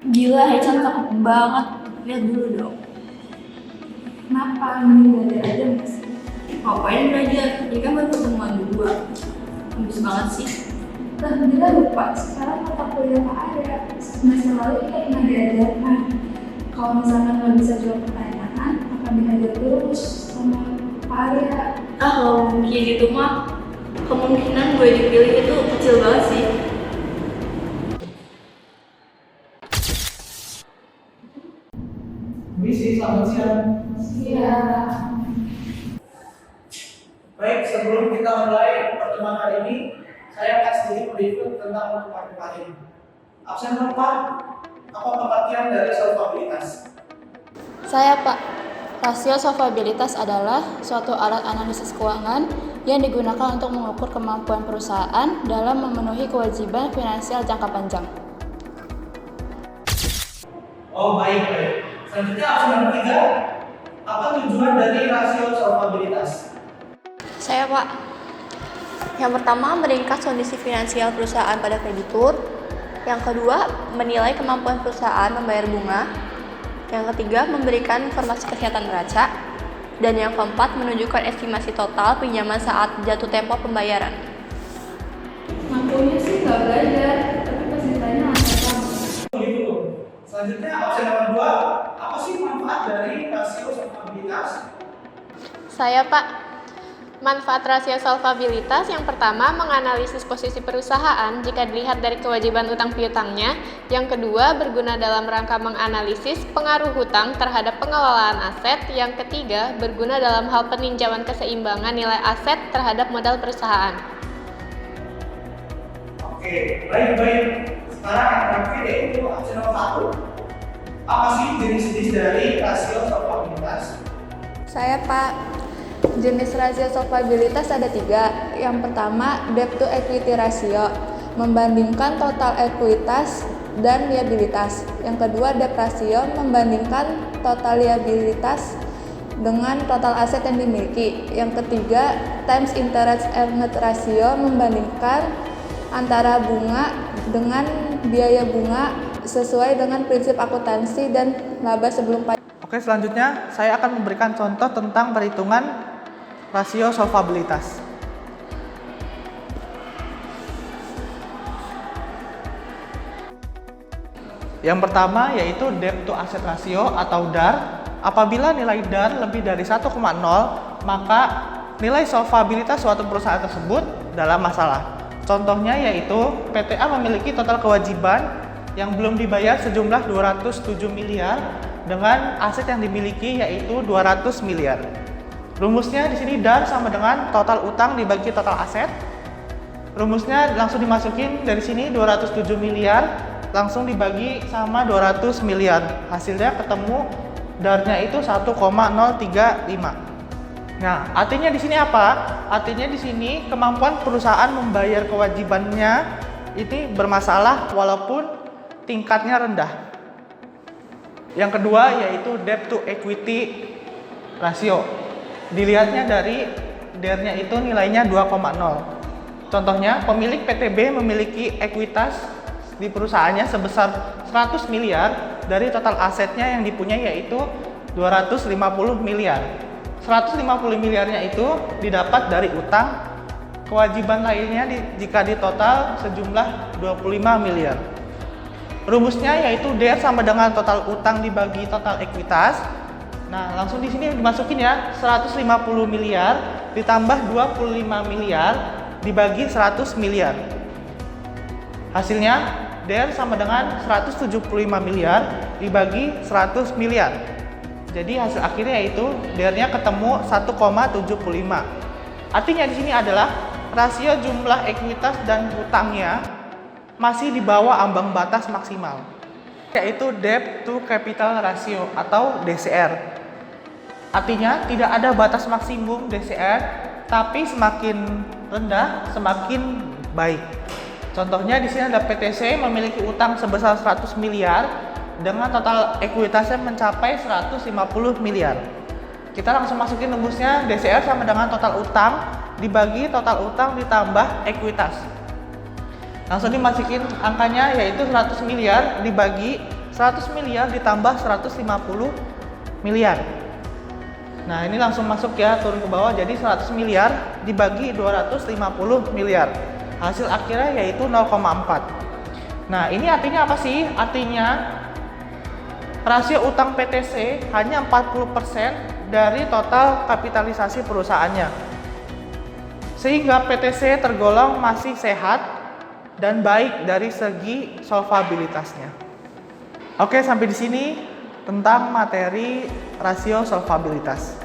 Gila, Haichan cakep banget. Lihat dulu dong. Kenapa? Mending belajar aja mas. Ngapain belajar? Ini kan baru pertemuan dua. Bagus banget sih. Lah, Bila lupa. Sekarang mata kuliah Pak Arya. Semester lalu kita pernah diajarkan. Kalau misalkan nggak bisa jawab pertanyaan, akan dihajar terus sama Pak Arya. Kalau mungkin gitu mah, kemungkinan gue dipilih itu kecil banget sih. Misi, selamat siang. Iya. Baik, sebelum kita mulai pertemuan hari ini, saya akan sedikit mereview tentang matematika ini. Absen keempat, apa pengertian dari solvabilitas? Saya Pak, rasio solvabilitas adalah suatu alat analisis keuangan yang digunakan untuk mengukur kemampuan perusahaan dalam memenuhi kewajiban finansial jangka panjang. Oh, baik. Selanjutnya absen nomor 3, apa tujuan dari rasio solvabilitas? Saya Pak, yang pertama meringkas kondisi finansial perusahaan pada kreditur. Yang kedua, menilai kemampuan perusahaan membayar bunga. Yang ketiga, memberikan informasi kesehatan neraca. Dan yang keempat, menunjukkan estimasi total pinjaman saat jatuh tempo pembayaran. Ngakunya sih nggak belajar, tapi pas ditanya langsung tahu. Begitu. Selanjutnya absen nomor 2, apa sih manfaat dari rasio solvabilitas? Saya Pak, manfaat rasio solvabilitas yang pertama menganalisis posisi perusahaan jika dilihat dari kewajiban utang piutangnya. Yang kedua berguna dalam rangka menganalisis pengaruh hutang terhadap pengelolaan aset. Yang ketiga berguna dalam hal peninjauan keseimbangan nilai aset terhadap modal perusahaan. Oke, baik. Sekarang yang terakhir yaitu absen nomor 1. Apa sih jenis-jenis dari rasio solvabilitas? Saya Pak, jenis rasio solvabilitas ada 3. Yang pertama, debt to equity ratio, membandingkan total ekuitas dan liabilitas. Yang kedua, debt ratio, membandingkan total liabilitas dengan total aset yang dimiliki. Yang ketiga, times interest earned ratio, membandingkan antara bunga dengan biaya bunga sesuai dengan prinsip akuntansi dan laba sebelum pajak. Oke, selanjutnya saya akan memberikan contoh tentang perhitungan rasio solvabilitas. Yang pertama yaitu debt to asset ratio atau DAR. Apabila nilai DAR lebih dari 1,0, maka nilai solvabilitas suatu perusahaan tersebut dalam masalah. Contohnya yaitu PTA memiliki total kewajiban yang belum dibayar sejumlah 207 miliar dengan aset yang dimiliki yaitu 200 miliar. Rumusnya di sini DAR sama dengan total utang dibagi total aset. Rumusnya langsung dimasukin dari sini 207 miliar langsung dibagi sama 200 miliar. Hasilnya ketemu DAR-nya itu 1,035. Nah, artinya di sini apa? Artinya di sini kemampuan perusahaan membayar kewajibannya ini bermasalah walaupun tingkatnya rendah. Yang kedua yaitu debt to equity ratio. Dilihatnya dari DAR-nya itu nilainya 2,0. Contohnya, pemilik PTB memiliki ekuitas di perusahaannya sebesar 100 miliar dari total asetnya yang dipunyai yaitu 250 miliar. 150 miliarnya itu didapat dari utang. Kewajiban lainnya jika ditotal sejumlah 25 miliar. Rumusnya yaitu DAR sama dengan total utang dibagi total ekuitas. Nah, langsung di sini dimasukin ya, 150 miliar ditambah 25 miliar dibagi 100 miliar. Hasilnya DAR sama dengan 175 miliar dibagi 100 miliar. Jadi hasil akhirnya yaitu DAR-nya ketemu 1,75. Artinya di sini adalah rasio jumlah ekuitas dan hutangnya masih di bawah ambang batas maksimal, yaitu debt to capital ratio atau DCR. Artinya tidak ada batas maksimum DCR, tapi semakin rendah semakin baik. Contohnya di sini ada PTC memiliki utang sebesar 100 miliar dengan total ekuitasnya mencapai 150 miliar. Kita langsung masukin rumusnya, DCR sama dengan total utang dibagi total utang ditambah ekuitas. Langsung dimasukin angkanya yaitu 100 miliar dibagi 100 miliar ditambah 150 miliar. Nah, ini langsung masuk ya, turun ke bawah, jadi 100 miliar dibagi 250 miliar. Hasil akhirnya yaitu 0,4. Nah, ini artinya apa sih? Artinya rasio utang PTC hanya 40% dari total kapitalisasi perusahaannya. Sehingga PTC tergolong masih sehat dan baik dari segi solvabilitasnya. Oke, sampai di sini tentang materi rasio solvabilitas.